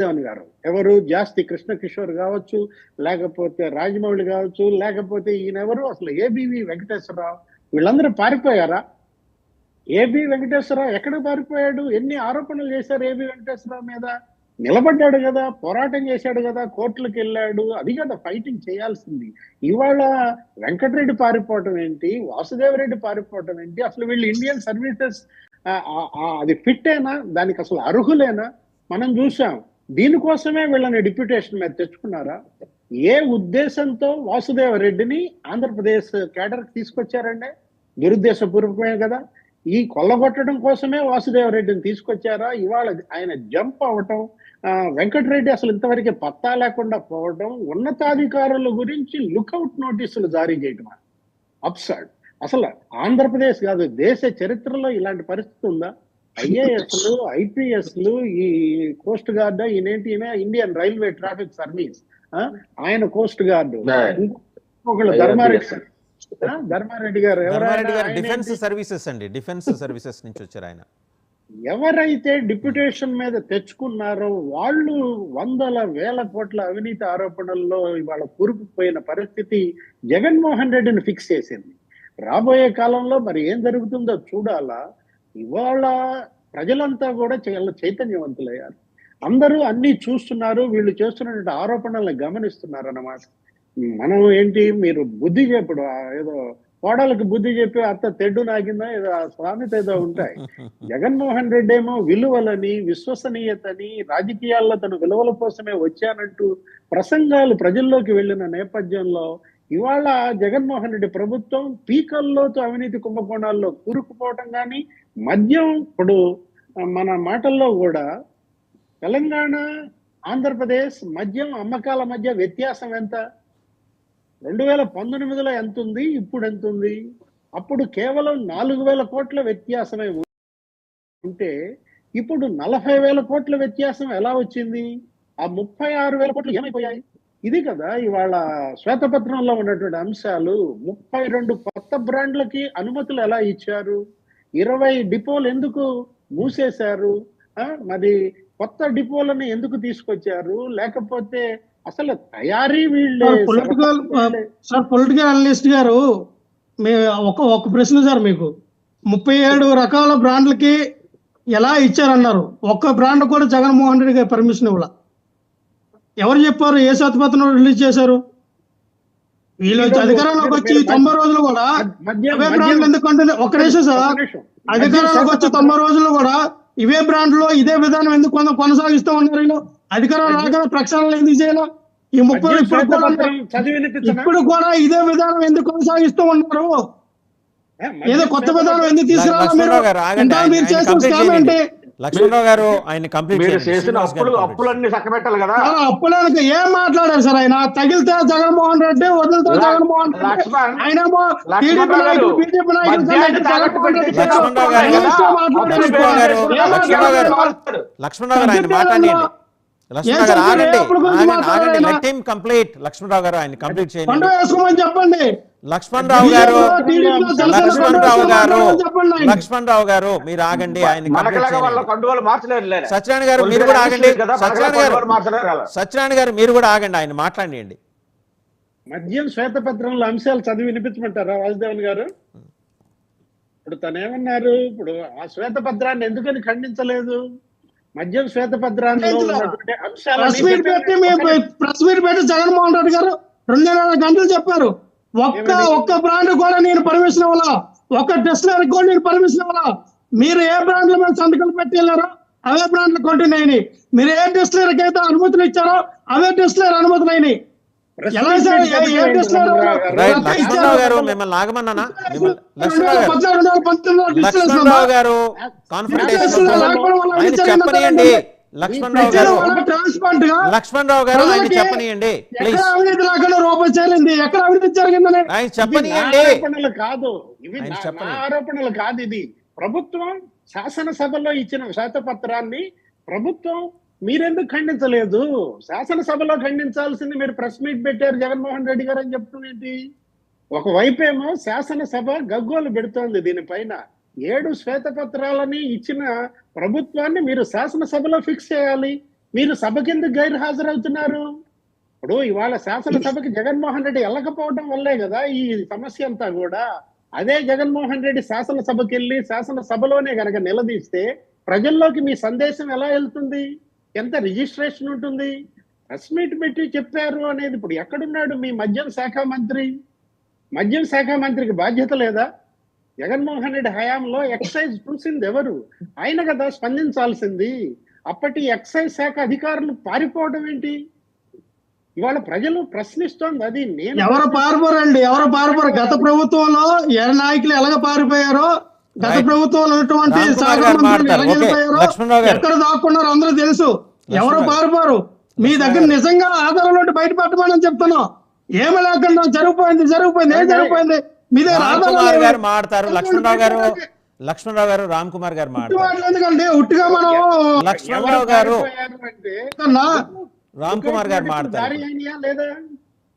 దేవన్ గారు, ఎవరు జాస్తి కృష్ణ కిషోర్ కావచ్చు, లేకపోతే రాజమౌళి కావచ్చు, లేకపోతే ఈయనెవరు అసలు ఏబివి వెంకటేశ్వరరావు, వీళ్ళందరూ పారిపోయారా? ఏబి వెంకటేశ్వరరావు ఎక్కడ పారిపోయాడు? ఎన్ని ఆరోపణలు చేశారు ఏబి వెంకటేశ్వరరావు మీద? నిలబడ్డాడు కదా, పోరాటం చేశాడు కదా, కోర్టులకు వెళ్ళాడు. అది కదా ఫైటింగ్ చేయాల్సింది. ఇవాళ వెంకటరెడ్డి పారిపోవటం ఏంటి, వాసుదేవరెడ్డి పారిపోవటం ఏంటి? అసలు వీళ్ళు ఇండియన్ సర్వీసెస్ అది ఫిట్టేనా? దానికి అసలు అర్హులేనా? మనం చూసాం. దీనికోసమే వీళ్ళని డిప్యూటేషన్ మీద తెచ్చుకున్నారా? ఏ ఉద్దేశంతో వాసుదేవరెడ్డిని ఆంధ్రప్రదేశ్ కేడర్ తీసుకొచ్చారండి? దురుద్దేశపూర్వకమే కదా. ఈ కొల్లగొట్టడం కోసమే వాసుదేవరెడ్డిని తీసుకొచ్చారా? ఇవాళ ఆయన జంప్ అవటం, వెంకటరెడ్డి అసలు ఇంతవరకు పత్తా లేకుండా పోవడం, ఉన్నతాధికారుల గురించి లుకౌట్ నోటీసులు జారీ చేయడం అప్సర్డ్. అసలు ఆంధ్రప్రదేశ్ కాదు, దేశ చరిత్రలో ఇలాంటి పరిస్థితి ఉందా? ఐఏఎస్లు, ఐపీఎస్లు, ఈ కోస్ట్ గార్డ్, ఈయనేంటి, ఇండియన్ రైల్వే ట్రాఫిక్ సర్వీస్, ఆయన కోస్ట్ గార్డు, ఇంకొకళ్ళు ధర్మారెడ్డి గారు, డిఫెన్స్ సర్వీసెస్ అండి, డిఫెన్స్ సర్వీసెస్ నుంచి వచ్చారు ఆయన. ఎవరైతే డిప్యూటేషన్ మీద తెచ్చుకున్నారో వాళ్ళు వందల వేల కోట్ల అవినీతి ఆరోపణల్లో ఇవాళ కూరుకుపోయిన పరిస్థితి జగన్మోహన్ రెడ్డిని ఫిక్స్ చేసింది. రాబోయే కాలంలో మరి ఏం జరుగుతుందో చూడాలా. ఇవాళ ప్రజలంతా కూడా చైతన్యవంతులయ్యారు. అందరూ అన్ని చూస్తున్నారు, వీళ్ళు చేస్తున్నటువంటి ఆరోపణలను గమనిస్తున్నారు అన్నమాట. మనం ఏంటి, మీరు బుద్ధి చెప్పుడు, ఏదో కోడలకు బుద్ధి చెప్పి అత్త తెడ్డు నాగిందా, ఏదో సామెత ఏదో ఉంటాయి. జగన్మోహన్ రెడ్డి ఏమో విలువలని, విశ్వసనీయతని, రాజకీయాల్లో తన విలువల కోసమే వచ్చానంటూ ప్రసంగాలు ప్రజల్లోకి వెళ్ళిన నేపథ్యంలో ఇవాళ జగన్మోహన్ రెడ్డి ప్రభుత్వం పీకల్లోతో అవినీతి కుంభకోణాల్లో కూరుకుపోవటం కానీ, మద్యం, ఇప్పుడు మన మాటల్లో కూడా తెలంగాణ, ఆంధ్రప్రదేశ్ మద్యం అమ్మకాల మధ్య వ్యత్యాసం ఎంత? 2019లో ఎంత ఉంది, ఇప్పుడు ఎంత ఉంది? అప్పుడు కేవలం 4,000 కోట్ల వ్యత్యాసమే ఉంటే ఇప్పుడు 40,000 కోట్ల వ్యత్యాసం ఎలా వచ్చింది? ఆ 36,000 కోట్లు ఏమైపోయాయి? ఇది కదా ఇవాళ శ్వేతపత్రంలో ఉన్నటువంటి అంశాలు. 32 కొత్త బ్రాండ్లకి అనుమతులు ఎలా ఇచ్చారు? 20 డిపోలు ఎందుకు మూసేశారు? మరి కొత్త డిపోలను ఎందుకు తీసుకొచ్చారు? లేకపోతే అసలు తయారీ వీళ్ళే. పొలిటికల్ అనలిస్ట్ గారు, ఒక ప్రశ్న సార్, మీకు 37 రకాల బ్రాండ్లకి ఎలా ఇచ్చారన్నారు? ఒక్క బ్రాండ్ కూడా జగన్మోహన్ రెడ్డి గారు పర్మిషన్ ఇవ్వాల. ఎవరు చెప్పారు? ఏ శ్వేతపత్రం రిలీజ్ చేశారు? వీళ్ళు అధికారంలోకి వచ్చి 90 రోజులు కూడా ఇవే బ్రాండ్లు ఎందుకు కంటిన్యూ? ఒక్క నిమిషం సార్, అధికారంలోకి వచ్చి 90 రోజులు కూడా ఇవే బ్రాండ్లో ఇదే విధానం ఎందుకు కొనసాగిస్తూ ఉన్నారు? వీళ్ళు అధికారం రాగానే ప్రక్షాళన ఎందుకు చేయాలి? ఈ 30 ఇప్పుడు కూడా ఇదే విధానం ఎందుకు కొనసాగిస్తూ ఉన్నారు? ఏదో కొత్త విధానం ఎందుకు తీసుకురావాలి? మీరు చేసిన స్కామ్ ఏంటి? లక్ష్మణరావు గారు ఆయన కంప్లీట్ అప్పులన్నీ చక్కబెట్టాలి కదా. అప్పులకి ఏం మాట్లాడారు సార్? ఆయన తగిలితే జగన్మోహన్ రెడ్డి, వదిలితే జగన్మోహన్ రెడ్డి. ఆయనేమో టీడీపీ నాయకులు, బీజేపీ నాయకులు. లక్ష్మణరావు గారు ఆయన మాట్లాడండి. లక్ష్మణరావు గారు ఆయన కంప్లీట్ చేయండి. లక్ష్మణరావు గారు మీరు ఆగండి, ఆయన సత్యనారాయణ గారు మీరు కూడా ఆగండి. సత్యనారాయణ గారు మీరు కూడా ఆగండి, ఆయన మాట్లాడండి. మద్యం శ్వేతపత్రంలో అంశాలు చదివి వినిపించమంటారా వాసుదేవన్ గారు? ఇప్పుడు తనేమన్నారు? ఇప్పుడు ఆ శ్వేతపత్రాన్ని ఎందుకని ఖండించలేదు? మద్యం శ్వేతపత్రాన్ని ప్రెస్ మీట్ పెట్టి జగన్మోహన్ రెడ్డి గారు 2.5 గంటలు చెప్పారు. ఒక్క బ్రాండ్ కూడా నేను పర్మిషన్ ఇవ్వాలా, ఒక్క డిస్టిలరీ కూడా నేను పర్మిషన్ ఇవ్వాలా. మీరు ఏ బ్రాండ్ల మీద సంతకాలు పెట్టి వెళ్ళారో అవే బ్రాండ్లు కంటిన్యూ అయినాయి. మీరు ఏ డిస్టిలరీకి అయితే అనుమతులు ఇచ్చారో అవే డిస్టిలరీ అనుమతులు అయినాయి. ఎలా సార్? లక్ష్మణరావు గారు మిమ్మల్ని ఆగమన్నానా? లక్ష్మణరావు గారు ఆయన చెప్పనియండి. లక్ష్మణరావు గారు ఆయన చెప్పనియండి ప్లీజ్. రూపాయి చేరింది, ఎక్కడ అవినీతి జరిగిందని ఆయన చెప్పనియండి. కాదు ఇవి, ఆరోపణలు కాదు. ఇది ప్రభుత్వం శాసనసభలో ఇచ్చిన శ్వేతపత్రాన్ని ప్రభుత్వం మీరెందుకు ఖండించలేదు? శాసనసభలో ఖండించాల్సింది మీరు ప్రెస్ మీట్ పెట్టారు జగన్మోహన్ రెడ్డి గారు అని చెప్తున్నది. ఒకవైపేమో శాసనసభ గగ్గోలు పెడుతోంది దీనిపైన. 7 శ్వేతపత్రాలని ఇచ్చిన ప్రభుత్వాన్ని మీరు శాసనసభలో ఫిక్స్ చేయాలి. మీరు సభకి ఎందుకు గైర్ హాజరవుతున్నారు? ఇప్పుడు ఇవాళ శాసనసభకి జగన్మోహన్ రెడ్డి వెళ్ళకపోవడం వల్లే కదా ఈ సమస్య అంతా కూడా. అదే జగన్మోహన్ రెడ్డి శాసనసభకి వెళ్ళి శాసనసభలోనే గనక నిలదీస్తే ప్రజల్లోకి మీ సందేశం ఎలా వెళ్తుంది? ఎంత రిజిస్ట్రేషన్ ఉంటుంది? ప్రెస్ మీట్ పెట్టి చెప్పారు అనేది ఇప్పుడు ఎక్కడున్నాడు మీ మద్యం శాఖ మంత్రి? మద్యం శాఖ మంత్రికి బాధ్యత లేదా? జగన్మోహన్ రెడ్డి హయాంలో ఎక్సైజ్ చూసింది ఎవరు? ఆయన కదా స్పందించాల్సింది. అప్పటి ఎక్సైజ్ శాఖ అధికారులు పారిపోవడం ఏంటి? ఇవాళ ప్రజలు ప్రశ్నిస్తోంది అది. నేను ఎవరు పారిపోరండి, ఎవరు పారిపోరు? గత ప్రభుత్వంలో ఏ నాయకులు ఎలాగ పారిపోయారో, గత ప్రభుత్వంలో ఉన్నటువంటి శాఖ మంత్రులు ఎలాగ వెళ్ళిపోయారో, ఎక్కడ దాక్కున్నారో అందరూ తెలుసు. ఎవరు పారిపోరు. మీ దగ్గర నిజంగా ఆధారాలు బయట పెట్టమని చెప్తున్నాం. ఏమి లేకుండా జరిగిపోయింది ఏం జరిగిపోయింది మీ దగ్గర ఆధారాలు మాట్లాడతారు. లక్ష్మణరావు గారు రామ్ కుమార్ గారు మాట్లాడతారు. ఎందుకంటే ఉట్టిగా మనం లక్ష్మణరావు గారు కన్నా రామ్ కుమార్ గారు మాట్లాడతారు. దారి అయినా లేదా?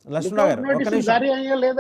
లక్ష్మణరావు గారు ఒక్క నిమిషం. దారి అయినా లేదా?